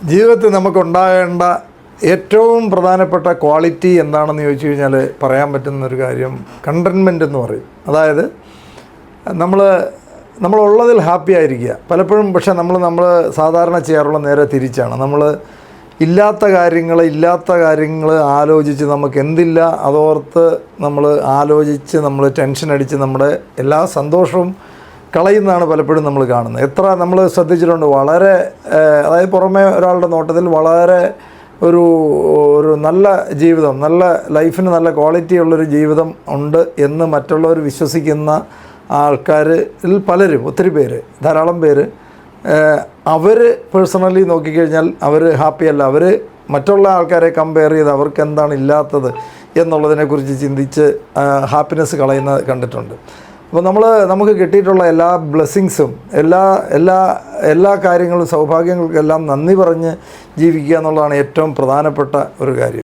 ജീവിതത്തിൽ നമുക്കുണ്ടാകേണ്ട ഏറ്റവും പ്രധാനപ്പെട്ട ക്വാളിറ്റി എന്താണെന്ന് ചോദിച്ചു കഴിഞ്ഞാൽ പറയാൻ പറ്റുന്നൊരു കാര്യം കണ്ടൻമെൻ്റ് എന്ന് പറയും. അതായത് നമ്മളുള്ളതിൽ ഹാപ്പി ആയിരിക്കുക. പലപ്പോഴും പക്ഷേ നമ്മൾ സാധാരണ ചെയ്യാറുള്ള നേരെ തിരിച്ചാണ്. നമ്മൾ ഇല്ലാത്ത കാര്യങ്ങൾ ആലോചിച്ച് നമുക്ക് എന്തില്ല അതോർത്ത് നമ്മൾ ആലോചിച്ച് നമ്മൾ ടെൻഷൻ അടിച്ച് നമ്മുടെ എല്ലാ സന്തോഷവും കളയുന്നതാണ് പലപ്പോഴും നമ്മൾ കാണുന്നത്. എത്ര നമ്മൾ ശ്രദ്ധിച്ചിട്ടുണ്ട്, വളരെ അതായത് പുറമേ ഒരാളുടെ നോട്ടത്തിൽ വളരെ ഒരു നല്ല ജീവിതം, നല്ല ലൈഫിന് നല്ല ക്വാളിറ്റി ഉള്ളൊരു ജീവിതം ഉണ്ട് എന്ന് മറ്റുള്ളവർ വിശ്വസിക്കുന്ന ആൾക്കാരിൽ പലരും, ഒത്തിരി പേര്, ധാരാളം പേര്, അവർ പേഴ്സണലി നോക്കിക്കഴിഞ്ഞാൽ അവർ ഹാപ്പിയല്ല. അവർ മറ്റുള്ള ആൾക്കാരെ കമ്പയർ ചെയ്ത് അവർക്ക് എന്താണ് ഇല്ലാത്തത് എന്നുള്ളതിനെക്കുറിച്ച് ചിന്തിച്ച് ഹാപ്പിനെസ് കളയുന്നത് കണ്ടിട്ടുണ്ട്. അപ്പോൾ നമുക്ക് കിട്ടിയിട്ടുള്ള എല്ലാ ബ്ലെസ്സിങ്സും എല്ലാ കാര്യങ്ങളും സൗഭാഗ്യങ്ങൾക്കെല്ലാം നന്ദി പറഞ്ഞ് ജീവിക്കുക എന്നുള്ളതാണ് ഏറ്റവും പ്രധാനപ്പെട്ട ഒരു കാര്യം.